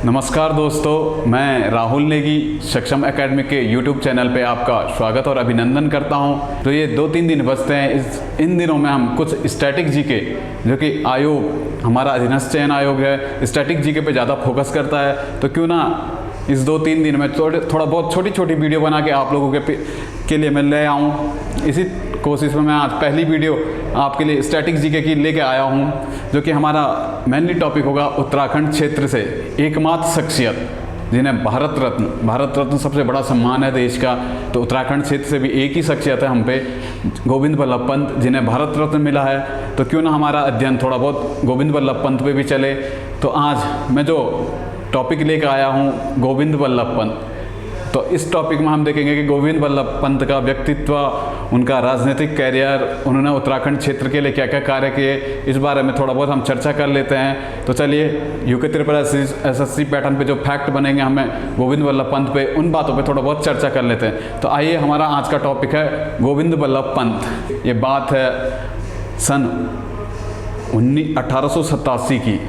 नमस्कार दोस्तों, मैं राहुल नेगी सक्षम एकेडमी के YouTube चैनल पे आपका स्वागत और अभिनंदन करता हूं। तो ये 2-3 दिन बचते हैं। इन दिनों में हम कुछ स्टैटिक जीके, जो कि आयोग हमारा अधीनस्थ चयन आयोग है, स्टैटिक जीके पे ज़्यादा फोकस करता है, तो क्यों ना इस 2-3 दिन में थोड़ा बहुत छोटी छोटी वीडियो बना के आप लोगों के लिए मैं ले आऊँ। इसी कोशिश में मैं आज पहली वीडियो आपके लिए स्टैटिक जीके की लेके आया हूँ, जो कि हमारा मेनली टॉपिक होगा उत्तराखंड क्षेत्र से एकमात्र शख्सियत जिन्हें भारत रत्न सबसे बड़ा सम्मान है देश का। तो उत्तराखंड क्षेत्र से भी एक ही शख्सियत है हम पे, गोविंद बल्लभ पंत, जिन्हें भारत रत्न मिला है। तो क्यों ना हमारा अध्ययन थोड़ा बहुत गोविंद बल्लभ पंत पे भी चले। तो आज मैं जो टॉपिक लेकर आया हूँ गोविंद बल्लभ पंत, तो इस टॉपिक में हम देखेंगे कि गोविंद बल्लभ पंत का व्यक्तित्व, उनका राजनीतिक कैरियर, उन्होंने उत्तराखंड क्षेत्र के लिए क्या क्या कार्य किए, इस बारे में थोड़ा बहुत हम चर्चा कर लेते हैं। तो चलिए यूके त्रिपुरा SSC पैटर्न पे जो फैक्ट बनेंगे हमें गोविंद बल्लभ पंत पे, उन बातों पे थोड़ा बहुत चर्चा कर लेते हैं। तो आइए, हमारा आज का टॉपिक है गोविंद बल्लभ पंत। ये बात है सन 1887 की।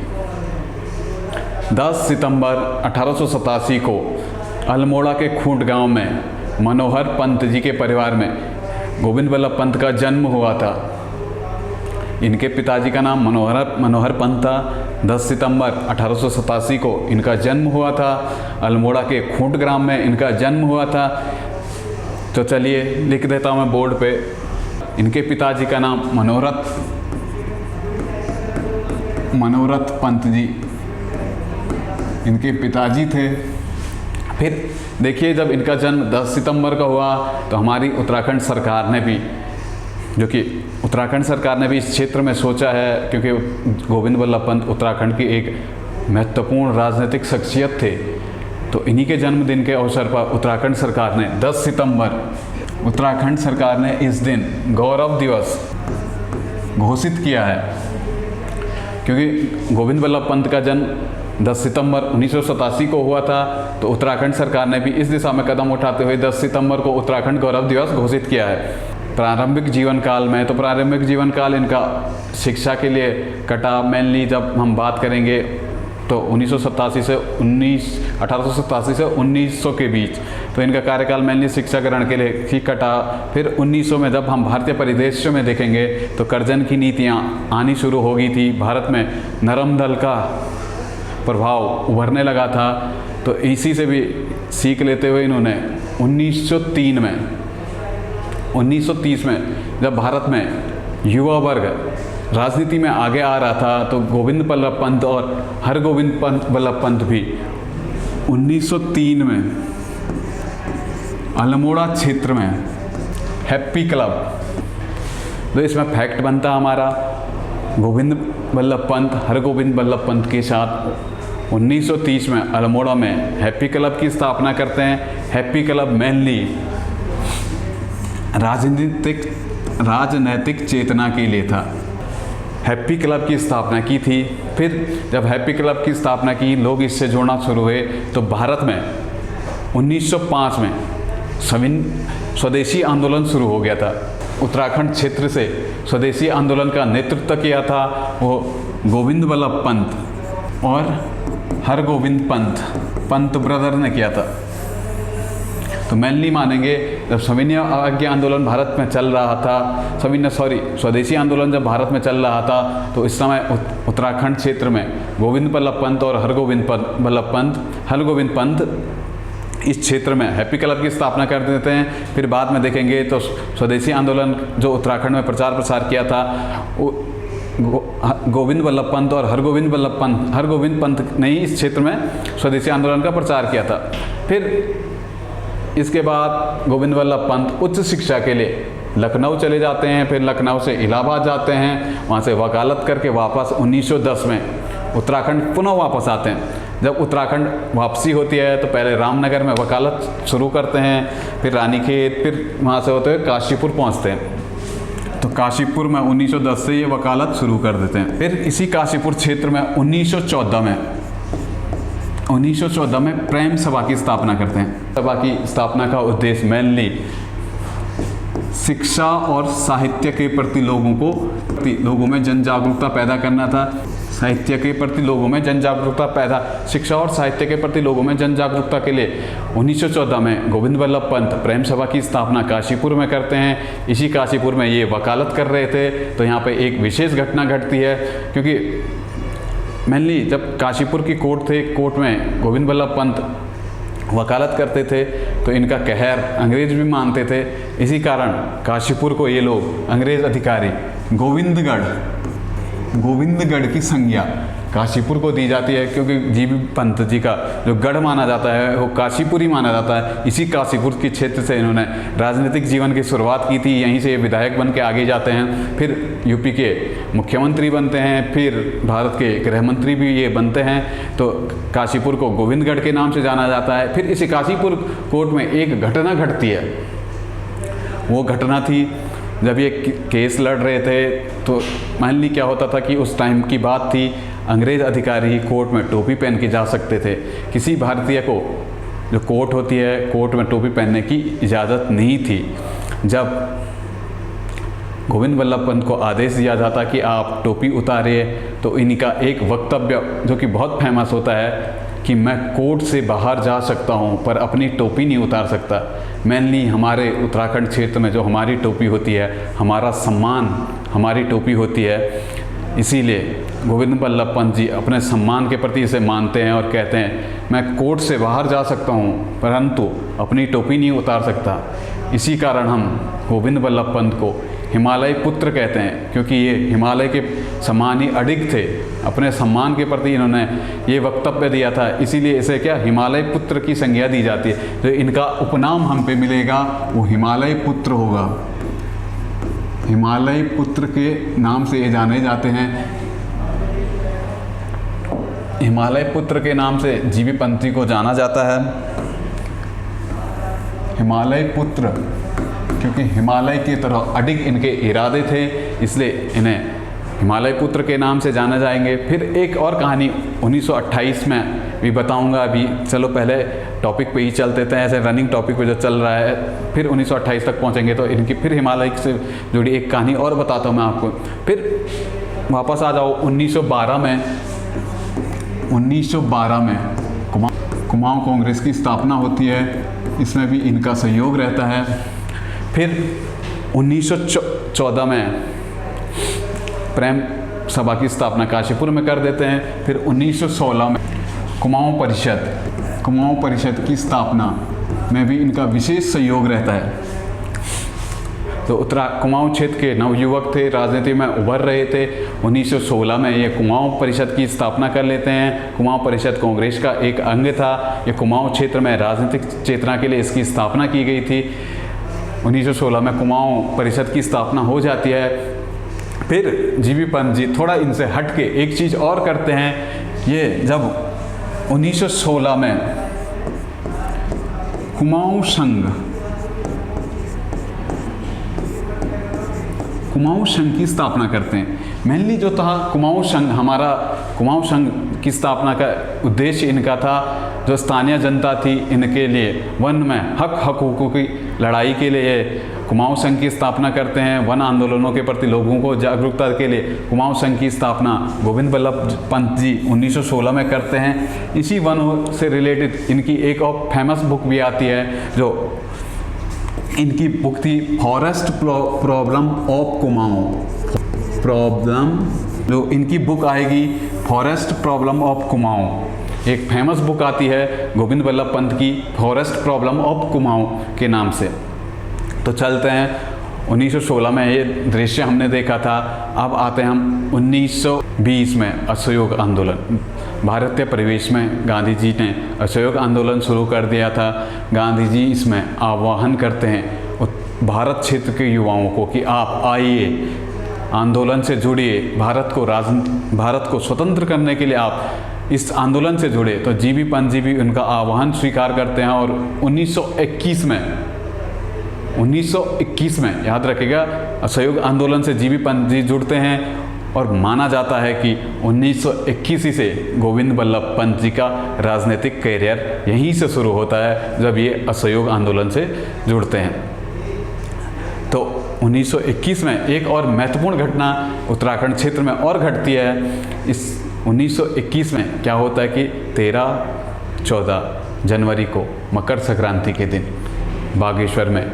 10 सितंबर 1887 को अल्मोड़ा के खूंट गांव में मनोहर पंत जी के परिवार में गोविंद बल्लभ पंत का जन्म हुआ था। इनके पिताजी का नाम मनोहर पंत था। 10 सितंबर 1887 को इनका जन्म हुआ था। अल्मोड़ा के खूंट ग्राम में इनका जन्म हुआ था। तो चलिए लिख देता हूँ मैं बोर्ड पे। इनके पिताजी का नाम मनोरथ पंत जी इनके पिताजी थे। फिर देखिए, जब इनका जन्म 10 सितंबर का हुआ तो हमारी उत्तराखंड सरकार ने भी, इस क्षेत्र में सोचा है, क्योंकि गोविंद बल्लभ पंत उत्तराखंड की एक महत्वपूर्ण राजनीतिक शख्सियत थे। तो इन्हीं के जन्मदिन के अवसर पर उत्तराखंड सरकार ने 10 सितंबर उत्तराखंड सरकार ने इस दिन गौरव दिवस घोषित किया है। क्योंकि गोविंद बल्लभ पंत का जन्म 10 सितंबर 1987 को हुआ था, तो उत्तराखंड सरकार ने भी इस दिशा में कदम उठाते हुए 10 सितंबर को उत्तराखंड गौरव दिवस घोषित किया है। प्रारंभिक जीवन काल में, तो प्रारंभिक जीवन काल इनका शिक्षा के लिए कटा। मेनली जब हम बात करेंगे तो 1887 से 1900 के बीच, तो इनका कार्यकाल मेनली शिक्षा ग्रहण के लिए ही कटा। फिर 1900 में जब हम भारतीय परिदृश्य में देखेंगे तो कर्जन की नीतियाँ आनी शुरू हो गई थी। भारत में नरम दल का प्रभाव उभरने लगा था। तो इसी से भी सीख लेते हुए इन्होंने 1930 में जब भारत में युवा वर्ग राजनीति में आगे आ रहा था, तो गोविंद बल्लभ पंत और हरगोविंद बल्लभ पंत भी 1903 में अल्मोड़ा क्षेत्र में हैप्पी क्लब, तो इसमें फैक्ट बनता हमारा गोविंद बल्लभ पंत हरगोविंद बल्लभ पंत के साथ 1930 में अल्मोड़ा में हैप्पी क्लब की स्थापना करते हैं। हैप्पी क्लब मेनली राजनैतिक चेतना के लिए था। हैप्पी क्लब की स्थापना की थी। फिर जब हैप्पी क्लब की स्थापना की, लोग इससे जुड़ना शुरू हुए, तो भारत में 1905 में स्वदेशी आंदोलन शुरू हो गया था। उत्तराखंड क्षेत्र से स्वदेशी आंदोलन का नेतृत्व किया था वो गोविंद बल्लभ पंत और हरगोविंद पंत ब्रदर ने किया था। तो मेनली मानेंगे, जब सविनय अवज्ञा आंदोलन भारत में चल रहा था, स्वदेशी आंदोलन जब भारत में चल रहा था, तो इस समय उत्तराखंड क्षेत्र में गोविंद बल्लभ पंत और हरगोविंद पंत इस क्षेत्र में हैप्पी क्लब की स्थापना कर देते हैं। फिर बाद में देखेंगे तो स्वदेशी आंदोलन जो उत्तराखंड में प्रचार प्रसार किया था, गोविंद बल्लभ पंत और हरगोविंद पंत ने ही इस क्षेत्र में स्वदेशी आंदोलन का प्रचार किया था। फिर इसके बाद गोविंद बल्लभ पंत उच्च शिक्षा के लिए लखनऊ चले जाते हैं। फिर लखनऊ से इलाहाबाद जाते हैं, वहाँ से वकालत करके वापस 1910 में उत्तराखंड पुनः वापस आते हैं। जब उत्तराखंड वापसी होती है तो पहले रामनगर में वकालत शुरू करते हैं, फिर रानीखेत, फिर वहाँ से होते हुए काशीपुर पहुँचते हैं। तो काशीपुर में 1910 से ये वकालत शुरू कर देते हैं। फिर इसी काशीपुर क्षेत्र में 1914 में प्रेम सभा की स्थापना करते हैं। सभा की स्थापना का उद्देश्य मेनली शिक्षा और साहित्य के प्रति लोगों में जन जागरूकता पैदा करना था। साहित्य के प्रति लोगों में जन जागरूकता पैदा, शिक्षा और साहित्य के प्रति लोगों में जन जागरूकता के लिए 1914 में गोविंद वल्लभ पंत प्रेम सभा की स्थापना काशीपुर में करते हैं। इसी काशीपुर में ये वकालत कर रहे थे। तो यहाँ पे एक विशेष घटना घटती है, क्योंकि मेनली जब काशीपुर की कोर्ट थे, कोर्ट में गोविंद वल्लभ पंत वकालत करते थे तो इनका कहर अंग्रेज भी मानते थे। इसी कारण काशीपुर को ये लोग अंग्रेज अधिकारी गोविंदगढ़ की संज्ञा काशीपुर को दी जाती है, क्योंकि जीबी पंत जी का जो गढ़ माना जाता है वो काशीपुर ही माना जाता है। इसी काशीपुर के क्षेत्र से इन्होंने राजनीतिक जीवन की शुरुआत की थी। यहीं से ये विधायक बन के आगे जाते हैं, फिर यूपी के मुख्यमंत्री बनते हैं, फिर भारत के गृह मंत्री भी ये बनते हैं। तो काशीपुर को गोविंदगढ़ के नाम से जाना जाता है। फिर इसी काशीपुर कोर्ट में एक घटना घटती है। वो घटना थी जब ये केस लड़ रहे थे, तो मेनली क्या होता था कि उस टाइम की बात थी, अंग्रेज अधिकारी कोर्ट में टोपी पहन के जा सकते थे। किसी भारतीय को, जो कोर्ट होती है, कोर्ट में टोपी पहनने की इजाज़त नहीं थी। जब गोविंद वल्लभ पंत को आदेश दिया जाता कि आप टोपी उतारिए, तो इनका एक वक्तव्य जो कि बहुत फेमस होता है कि मैं कोर्ट से बाहर जा सकता हूं पर अपनी टोपी नहीं उतार सकता। मेनली हमारे उत्तराखंड क्षेत्र में जो हमारी टोपी होती है, हमारा सम्मान हमारी टोपी होती है, इसीलिए गोविंद वल्लभ पंत जी अपने सम्मान के प्रति इसे मानते हैं और कहते हैं मैं कोर्ट से बाहर जा सकता हूं परंतु अपनी टोपी नहीं उतार सकता। इसी कारण हम गोविंद वल्लभ पंत को हिमालय पुत्र कहते हैं, क्योंकि ये हिमालय के समान ही अडिग थे। अपने सम्मान के प्रति इन्होंने ये वक्तव्य दिया था, इसीलिए इसे क्या हिमालय पुत्र की संज्ञा दी जाती है। जो इनका उपनाम हम पे मिलेगा वो हिमालय पुत्र होगा। हिमालय पुत्र के नाम से ये जाने जाते हैं। हिमालय पुत्र के नाम से जीबी पंत जी को जाना जाता है। हिमालय पुत्र क्योंकि हिमालय की तरह अडिग इनके इरादे थे, इसलिए इन्हें हिमालय पुत्र के नाम से जाने जाएंगे। फिर एक और कहानी 1928 में भी बताऊंगा। अभी चलो पहले टॉपिक पे ही चलते थे, ऐसे रनिंग टॉपिक पे जो चल रहा है। फिर 1928 तक पहुंचेंगे तो इनकी फिर हिमालय से जुड़ी एक कहानी और बताता हूँ मैं आपको। फिर वापस आ जाओ 1912 में कुमाऊं कांग्रेस की स्थापना होती है। इसमें भी इनका सहयोग रहता है। फिर 1914 में प्रेम सभा की स्थापना काशीपुर में कर देते हैं। फिर 1916 में कुमाऊं परिषद की स्थापना में भी इनका विशेष सहयोग रहता है। तो कुमाऊं क्षेत्र के नवयुवक थे, राजनीति में उभर रहे थे। 1916 में ये कुमाऊं परिषद की स्थापना कर लेते हैं। कुमाऊं परिषद कांग्रेस का एक अंग था। ये कुमाऊं क्षेत्र में राजनीतिक चेतना के लिए इसकी स्थापना की गई थी। 1916 में कुमाऊं परिषद की स्थापना हो जाती है। फिर जीबी पंत जी थोड़ा इनसे हट के एक चीज़ और करते हैं। ये जब 1916 में कुमाऊं संघ की स्थापना करते हैं। मेनली जो था कुमाऊं संघ की स्थापना का उद्देश्य इनका था, जो स्थानीय जनता थी इनके लिए वन में हकों की लड़ाई के लिए कुमाऊं संघ की स्थापना करते हैं। वन आंदोलनों के प्रति लोगों को जागरूकता के लिए कुमाऊं संघ की स्थापना गोविंद वल्लभ पंत जी 1916 में करते हैं। इसी वन से रिलेटेड इनकी एक और फेमस बुक भी आती है, जो इनकी बुक थी फॉरेस्ट प्रॉब्लम ऑफ कुमाऊं। जो इनकी बुक आएगी फॉरेस्ट प्रॉब्लम ऑफ कुमाऊं। एक फेमस बुक आती है गोविंद वल्लभ पंत की फॉरेस्ट प्रॉब्लम ऑफ कुमाऊं के नाम से। तो चलते हैं 1916 में ये दृश्य हमने देखा था। अब आते हैं हम 1920 में असहयोग आंदोलन। भारतीय परिवेश में गांधी जी ने असहयोग आंदोलन शुरू कर दिया था। गांधी जी इसमें आह्वान करते हैं भारत क्षेत्र के युवाओं को कि आप आइए, आंदोलन से जुड़िए, भारत को स्वतंत्र करने के लिए आप इस आंदोलन से जुड़े। तो जीबी पंत जी भी उनका आह्वान स्वीकार करते हैं और 1921 में याद रखिएगा असहयोग आंदोलन से जीबी पंत जी जुड़ते हैं। और माना जाता है कि 1921 से गोविंद वल्लभ पंत जी का राजनीतिक करियर यहीं से शुरू होता है, जब ये असहयोग आंदोलन से जुड़ते हैं। तो 1921 में एक और महत्वपूर्ण घटना उत्तराखंड क्षेत्र में और घटती है। इस 1921 में क्या होता है कि 13-14 जनवरी को मकर संक्रांति के दिन बागेश्वर में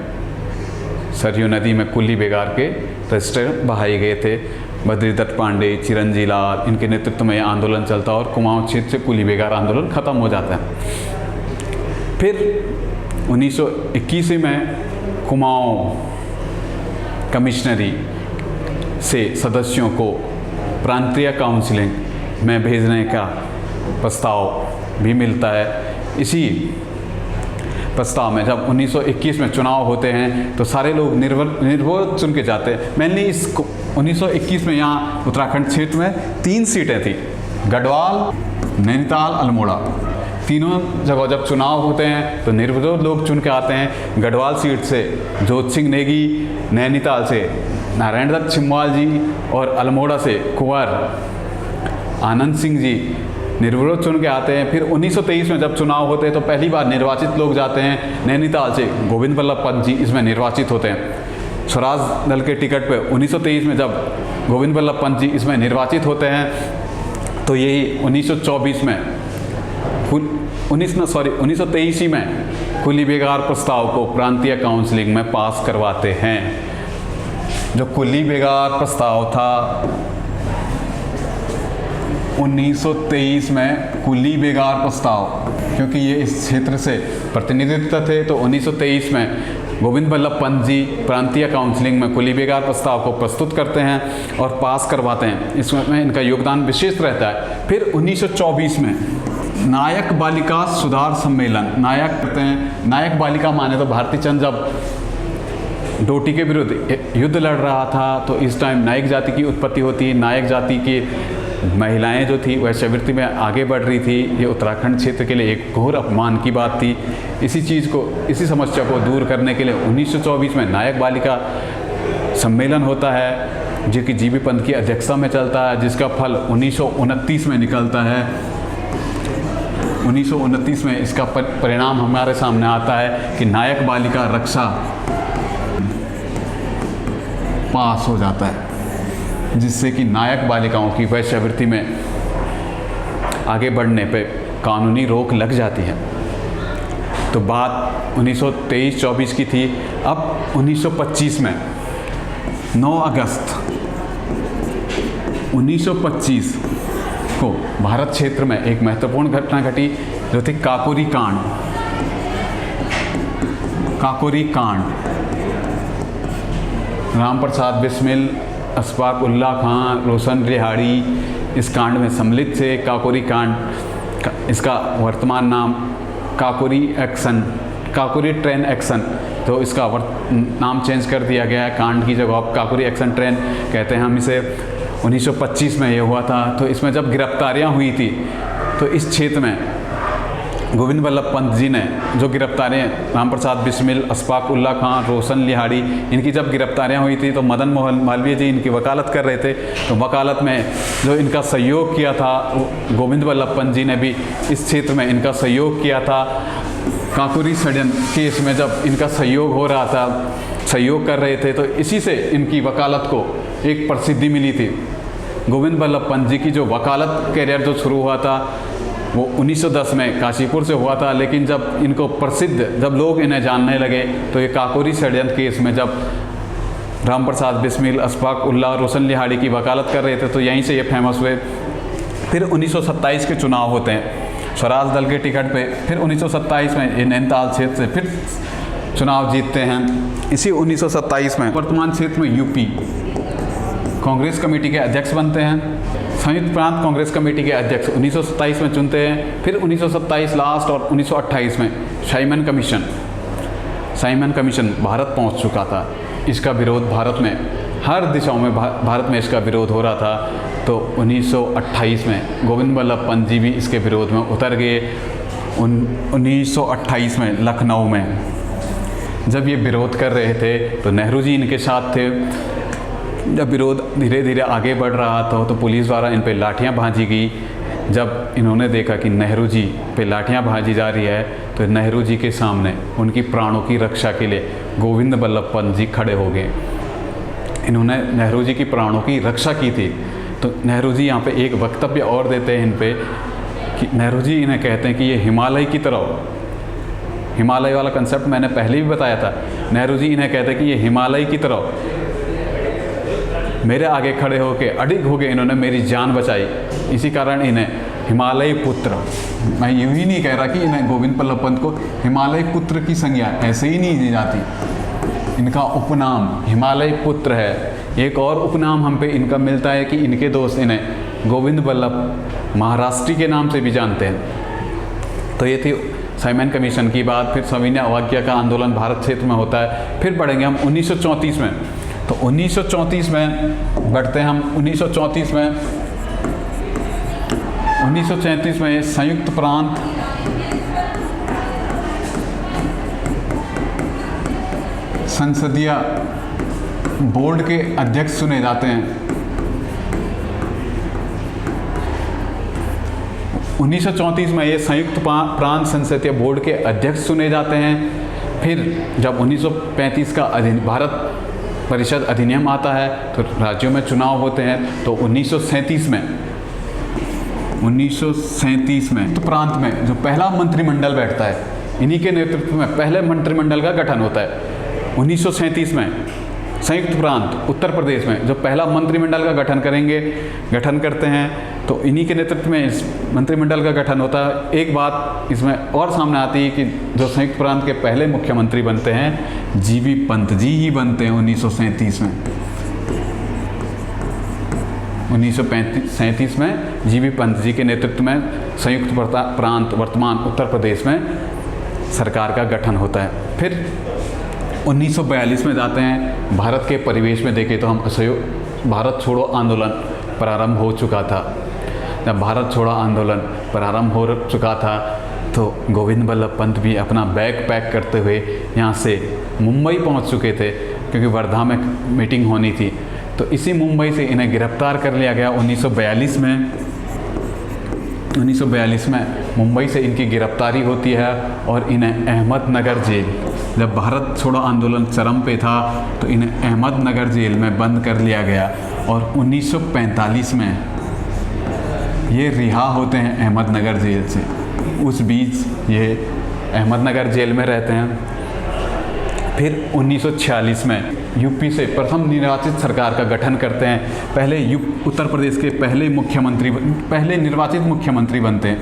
सरयू नदी में कुली बेगार के रजिस्टर बहाए गए थे। बद्रीदत्त पांडे, चिरंजी लाल, इनके नेतृत्व में यह आंदोलन चलता और कुमाऊं क्षेत्र से कुली बेगार आंदोलन खत्म हो जाता है। फिर 1921 में कुमाऊं कमिश्नरी से सदस्यों को प्रांतीय काउंसिलिंग में भेजने का प्रस्ताव भी मिलता है। इसी प्रस्ताव में जब 1921 में चुनाव होते हैं तो सारे लोग निर्विरोध चुन के जाते हैं। मेनली इस 1921 में यहाँ उत्तराखंड क्षेत्र में 3 सीटें थी, गढ़वाल, नैनीताल, अल्मोड़ा। तीनों जगह जब चुनाव होते हैं तो निर्विरोध लोग चुन के आते हैं। गढ़वाल सीट से जोत सिंह नेगी, नैनीताल से नारायण दत्त छिम्वाल जी और अल्मोड़ा से कुंवर आनंद सिंह जी निर्विरोध चुन के आते हैं। फिर 1923 में जब चुनाव होते हैं तो पहली बार निर्वाचित लोग जाते हैं। नैनीताल से गोविंद बल्लभ पंत जी इसमें निर्वाचित होते हैं। स्वराज दल के टिकट पे 1923 में जब गोविंद बल्लभ पंत जी इसमें निर्वाचित होते हैं तो यही 1924 में 1923 ही में कुली बेगार प्रस्ताव को प्रांतीय काउंसिलिंग में पास करवाते हैं। जो कुली बेगार प्रस्ताव था 1923 में कुली बेगार प्रस्ताव, क्योंकि ये इस क्षेत्र से प्रतिनिधित्व थे तो 1923 में गोविंद बल्लभ पंत जी प्रांतीय काउंसिलिंग में कुली बेगार प्रस्ताव को प्रस्तुत करते हैं और पास करवाते हैं। इसमें इनका योगदान विशेष रहता है। फिर 1924 में नायक बालिका सुधार सम्मेलन, नायक कहते हैं, नायक बालिका माने तो भारती चंद जब डोटी के विरुद्ध युद्ध लड़ रहा था तो इस टाइम नायक जाति की उत्पत्ति होती है। नायक जाति की महिलाएं जो थी वह शिवृत्ति में आगे बढ़ रही थी। ये उत्तराखंड क्षेत्र के लिए एक घोर अपमान की बात थी। इसी समस्या को दूर करने के लिए 1924 में नायक बालिका सम्मेलन होता है जो कि जीबी पंत की अध्यक्षता में चलता है, जिसका फल 1929 में निकलता है। 1929 में इसका परिणाम हमारे सामने आता है कि नायक बालिका रक्षा पास हो जाता है, जिससे कि नायक बालिकाओं की वैश्यावृत्ति में आगे बढ़ने पे कानूनी रोक लग जाती है। तो बात 1923-24 की थी। अब 1925 में 9 अगस्त 1925 को भारत क्षेत्र में एक महत्वपूर्ण घटना घटी जो थी काकोरी कांड। काकोरी कांड, राम प्रसाद बिस्मिल, अशफाक उल्ला खां, रोशन रिहाड़ी इस कांड में सम्मिलित थे। काकोरी कांड, इसका वर्तमान नाम काकोरी ट्रेन एक्शन, तो इसका नाम चेंज कर दिया गया है। कांड की जगह अब काकोरी एक्शन ट्रेन कहते हैं हम इसे। 1925 में ये हुआ था। तो इसमें जब गिरफ्तारियां हुई थी तो इस क्षेत्र में गोविंद बल्लभ पंत जी ने जो गिरफ्तारियां, राम प्रसाद बिस्मिल, अशफाक उल्ला खां, रोशन लिहाड़ी, इनकी जब गिरफ्तारियां हुई थी तो मदन मोहन मालवीय जी इनकी वकालत कर रहे थे। तो वकालत में जो इनका सहयोग किया था गोविंद बल्लभ पंत जी ने भी इस क्षेत्र में इनका सहयोग किया था। काकोरी षड्यंत्र केस में जब इनका सहयोग हो रहा था, सहयोग कर रहे थे, तो इसी से इनकी वकालत को एक प्रसिद्धि मिली थी। गोविंद बल्लभ पंत जी की जो वकालत कैरियर जो शुरू हुआ था वो 1910 में काशीपुर से हुआ था, लेकिन जब इनको जब लोग इन्हें जानने लगे तो ये काकोरी षड्यंत्र केस में जब राम प्रसाद बिस्मिल, अशफाक उल्ला, रोशन लिहाड़ी की वकालत कर रहे थे तो यहीं से ये फेमस हुए। फिर 1927 के चुनाव होते हैं स्वराज दल के टिकट पे। फिर 1927 में ये नैनीताल क्षेत्र से फिर चुनाव जीतते हैं। इसी 1927 में वर्तमान क्षेत्र में यूपी कांग्रेस कमेटी के अध्यक्ष बनते हैं। संयुक्त प्रांत कांग्रेस कमेटी के अध्यक्ष 1927 में चुनते हैं। फिर 1927 लास्ट और 1928 में साइमन कमीशन भारत पहुंच चुका था। इसका विरोध भारत में हर दिशाओं में भारत में इसका विरोध हो रहा था। तो 1928 में गोविंद बल्लभ पंत जी भी इसके विरोध में उतर गए। 1928 में लखनऊ में जब ये विरोध कर रहे थे तो नेहरू जी इनके साथ थे। जब विरोध धीरे धीरे आगे बढ़ रहा था तो पुलिस द्वारा इन पे लाठियां भांजी गई। जब इन्होंने देखा कि नेहरू जी पे लाठियां भांजी जा रही है तो नेहरू जी के सामने उनकी प्राणों की रक्षा के लिए गोविंद बल्लभ पंत जी खड़े हो गए। इन्होंने नेहरू जी की प्राणों की रक्षा की थी। तो नेहरू जी यहाँ पे एक वक्तव्य और देते हैं इन पे कि नेहरू जी इन्हें कहते हैं कि ये हिमालय की तरह हो। हिमालय वाला कंसेप्ट मैंने पहले भी बताया था। नेहरू जी इन्हें कहते हैं कि ये हिमालय की तरह हो। मेरे आगे खड़े होके अडिग हो गए, इन्होंने मेरी जान बचाई, इसी कारण इन्हें हिमालय पुत्र, मैं यूँ ही नहीं कह रहा कि इन्हें गोविंद बल्लभ पंत को हिमालय पुत्र की संज्ञा ऐसे ही नहीं दी जाती, इनका उपनाम हिमालय पुत्र है। एक और उपनाम हम पे इनका मिलता है कि इनके दोस्त इन्हें गोविंद बल्लभ महाराष्ट्री के नाम से भी जानते हैं। तो ये थी साइमन कमीशन की बात। फिर सविनय अवज्ञा का आंदोलन भारत क्षेत्र में होता है। फिर बढ़ेंगे हम 1934 में। तो 1934 में बढ़ते हैं हम 1934 में 1933 में संयुक्त प्रांत संसदीय बोर्ड के अध्यक्ष चुने जाते हैं। 1934 में ये संयुक्त प्रांत संसदीय बोर्ड के अध्यक्ष चुने जाते हैं। फिर जब 1935 का भारत परिषद अधिनियम आता है तो राज्यों में चुनाव होते हैं। तो 1937 में तो प्रांत में जो पहला मंत्रिमंडल बैठता है, इन्हीं के नेतृत्व में पहले मंत्रिमंडल का गठन होता है। 1937 में संयुक्त प्रांत उत्तर प्रदेश में जो पहला मंत्रिमंडल का गठन करते हैं, तो इन्हीं के नेतृत्व में इस मंत्रिमंडल का गठन होता है। एक बात इसमें और सामने आती है कि जो संयुक्त प्रांत के पहले मुख्यमंत्री बनते हैं जीबी पंत जी ही बनते हैं 1937 में। 1937 में जीबी पंत जी के नेतृत्व में संयुक्त प्रांत वर्तमान उत्तर प्रदेश में सरकार का गठन होता है। फिर 1942 में जाते हैं। भारत के परिवेश में देखें तो हम भारत छोड़ो आंदोलन प्रारंभ हो चुका था। जब भारत छोड़ो आंदोलन प्रारंभ हो चुका था तो गोविंद बल्लभ पंत भी अपना बैग पैक करते हुए यहाँ से मुंबई पहुँच चुके थे, क्योंकि वर्धा में मीटिंग होनी थी। तो इसी मुंबई से इन्हें गिरफ्तार कर लिया गया 1942 में। 1942 में मुंबई से इनकी गिरफ्तारी होती है और इन्हें अहमदनगर जेल, जब भारत छोड़ो आंदोलन चरम पे था तो इन्हें अहमदनगर जेल में बंद कर लिया गया। और 1945 में ये रिहा होते हैं अहमदनगर जेल से। उस बीच ये अहमदनगर जेल में रहते हैं। फिर 1946 में यूपी से प्रथम निर्वाचित सरकार का गठन करते हैं। पहले उत्तर प्रदेश के पहले निर्वाचित मुख्यमंत्री बनते हैं।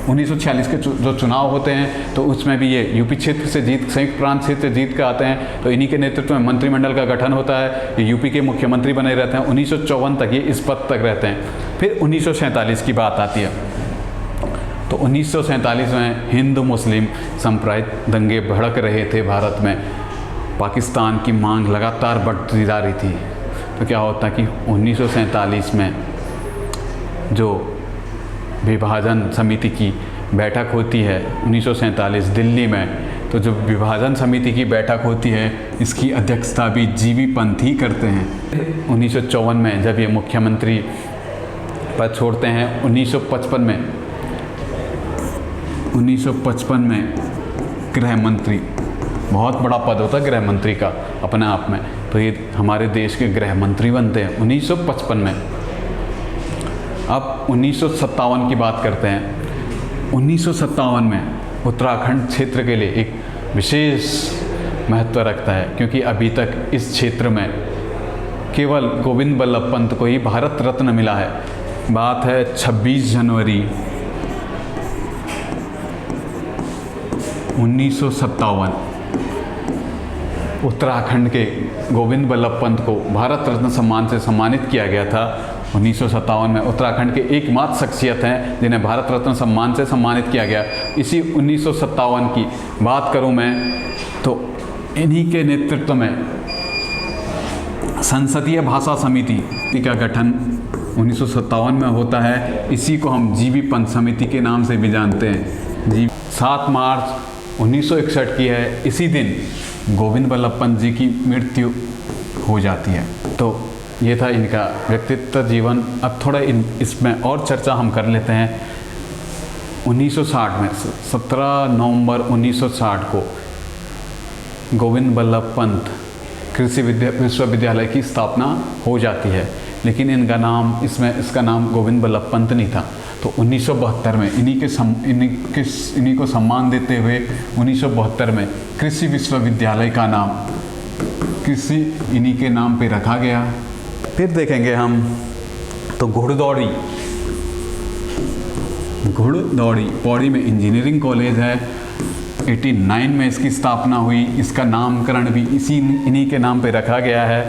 1946 के जो चुनाव होते हैं तो उसमें भी ये यूपी क्षेत्र से संयुक्त प्रांत क्षेत्र से जीत कर आते हैं। तो इन्हीं के नेतृत्व में मंत्रिमंडल का गठन होता है। ये यूपी के मुख्यमंत्री बने रहते हैं। 1954 तक ये इस पद तक रहते हैं। फिर 1947 की बात आती है। तो 1947 में हिंदू मुस्लिम सांप्रदायिक दंगे भड़क रहे थे भारत में। पाकिस्तान की मांग लगातार बढ़ती जा रही थी। तो क्या होता कि 1947 में जो विभाजन समिति की बैठक होती है 1947 दिल्ली में, तो जो विभाजन समिति की बैठक होती है इसकी अध्यक्षता भी जीबी पंत ही करते हैं। 1954 में जब ये मुख्यमंत्री पद छोड़ते हैं, 1955 में गृह मंत्री, बहुत बड़ा पद होता है गृह मंत्री का अपने आप में, तो ये हमारे देश के गृह मंत्री बनते हैं 1955 में। अब 1957 की बात करते हैं। 1957 में उत्तराखंड क्षेत्र के लिए एक विशेष महत्व रखता है, क्योंकि अभी तक इस क्षेत्र में केवल गोविंद बल्लभ पंत को ही भारत रत्न मिला है। बात है 26 जनवरी 1957। उत्तराखंड के गोविंद बल्लभ पंत को भारत रत्न सम्मान से सम्मानित किया गया था 1957 में। उत्तराखंड के एकमात्र शख्सियत हैं जिन्हें भारत रत्न सम्मान से सम्मानित किया गया। इसी 1957 की बात करूं मैं तो इन्हीं के नेतृत्व में संसदीय भाषा समिति का गठन 1957 में होता है। इसी को हम जीबी पंत समिति के नाम से भी जानते हैं। 7 मार्च 1961 की है। इसी दिन गोविंद बल्लभ पंत जी की मृत्यु हो जाती है। तो ये था इनका व्यक्तित्व जीवन। अब थोड़ा इसमें और चर्चा हम कर लेते हैं। 1960 में 17 नवंबर 1960 को गोविंद बल्लभ पंत कृषि विश्वविद्यालय की स्थापना हो जाती है। लेकिन इनका नाम इसका नाम गोविंद बल्लभ पंत नहीं था। तो 1972 में इन्हीं को सम्मान देते हुए 1972 में कृषि विश्वविद्यालय का नाम कृषि इन्हीं के नाम पे रखा गया। फिर देखेंगे हम तो घुड़दौड़ी पौड़ी में इंजीनियरिंग कॉलेज है। 89 में इसकी स्थापना हुई। इसका नामकरण भी इन्हीं के नाम पे रखा गया है।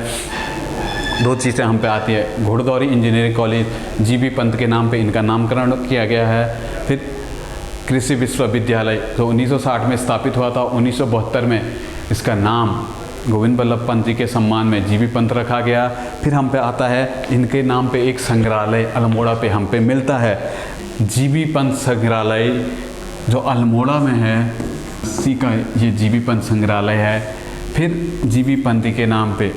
दो चीज़ें हम पे आती है, घुड़दौड़ी इंजीनियरिंग कॉलेज जीबी पंत के नाम पे इनका नामकरण किया गया है। फिर कृषि विश्वविद्यालय जो 1960 में स्थापित हुआ था, 1972 में इसका नाम गोविंद बल्लभ पंत जी के सम्मान में जीबी पंत रखा गया। फिर हम पे आता है इनके नाम पे एक संग्रहालय अल्मोड़ा पे हम पे मिलता है, जीबी पंत संग्रहालय जो अल्मोड़ा में है, इसी का ये जीबी पंत संग्रहालय है। फिर जीबी पंत के नाम पे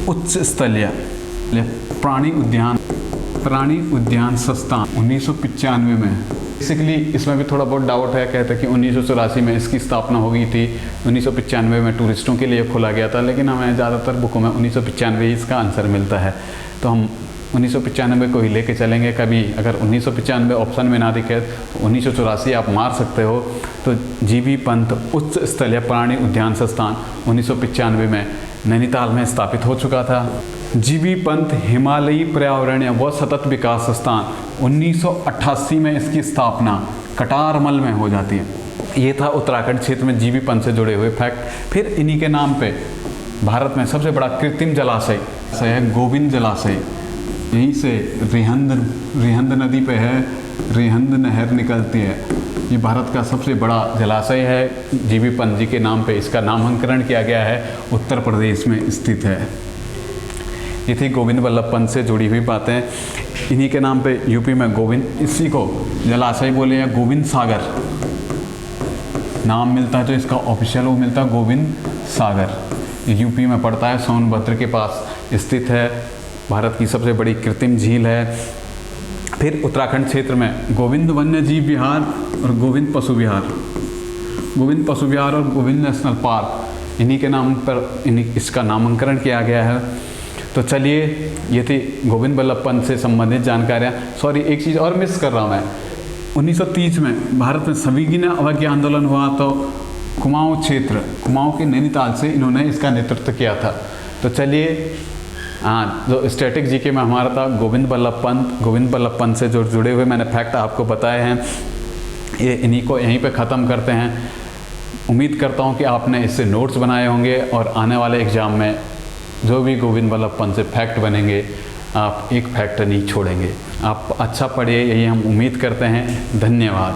उच्च स्तरीय प्राणी उद्यान संस्थान 1995 में। बेसिकली इसमें भी थोड़ा बहुत डाउट है, कहते हैं कि 1984 में इसकी स्थापना हो गई थी, 1995 में टूरिस्टों के लिए खोला गया था, लेकिन हमें ज़्यादातर बुकों में 1995 इसका आंसर मिलता है। तो हम 1995 को ही लेके चलेंगे। कभी अगर 1995 ऑप्शन में ना दिखे तो 1984 आप मार सकते हो। तो जीबी पंत उच्च स्तरीय प्राणी उद्यान संस्थान 1995 में नैनीताल में स्थापित हो चुका था। जीबी पंत हिमालयी पर्यावरणीय व सतत विकास संस्थान 1988 में इसकी स्थापना कटारमल में हो जाती है। ये था उत्तराखंड क्षेत्र में जीबी पंत से जुड़े हुए फैक्ट। फिर इन्हीं के नाम पे भारत में सबसे बड़ा कृत्रिम जलाशय है गोविंद जलाशय। यहीं से रिहंद नदी पे है, रिहंद नहर निकलती है। ये भारत का सबसे बड़ा जलाशय है। जीबी पंत जी के नाम पे इसका नामांकन किया गया है, उत्तर प्रदेश में स्थित है। ये थी गोविंद बल्लभ पंत से जुड़ी हुई बातें। इन्हीं के नाम पे यूपी में इसी को जलाशय बोले या गोविंद सागर नाम मिलता है, तो इसका ऑफिशियल वो मिलता है गोविंद सागर। यूपी में पड़ता है, सोनभद्र के पास स्थित है, भारत की सबसे बड़ी कृत्रिम झील है। फिर उत्तराखंड क्षेत्र में गोविंद वन्य जीव विहार और गोविंद पशु विहार और गोविंद नेशनल पार्क इन्हीं के नाम पर इसका नामांकन किया गया है। तो चलिए, ये थी गोविंद बल्लभ पंत से संबंधित जानकारियाँ। सॉरी, एक चीज़ और मिस कर रहा हूँ मैं। 1930 में भारत में संविलियन अवज्ञा आंदोलन हुआ, तो कुमाऊँ के नैनीताल से इन्होंने इसका नेतृत्व किया था। तो चलिए, हाँ, जो स्टैटिक जीके में हमारा था गोविंद बल्लभ पंत से जो जुड़े हुए मैंने फैक्ट आपको बताए हैं, ये इन्हीं को यहीं पे ख़त्म करते हैं। उम्मीद करता हूँ कि आपने इससे नोट्स बनाए होंगे और आने वाले एग्ज़ाम में जो भी गोविंद बल्लभ पंत से फैक्ट बनेंगे, आप एक फैक्ट नहीं छोड़ेंगे। आप अच्छा पढ़िए, यही हम उम्मीद करते हैं। धन्यवाद।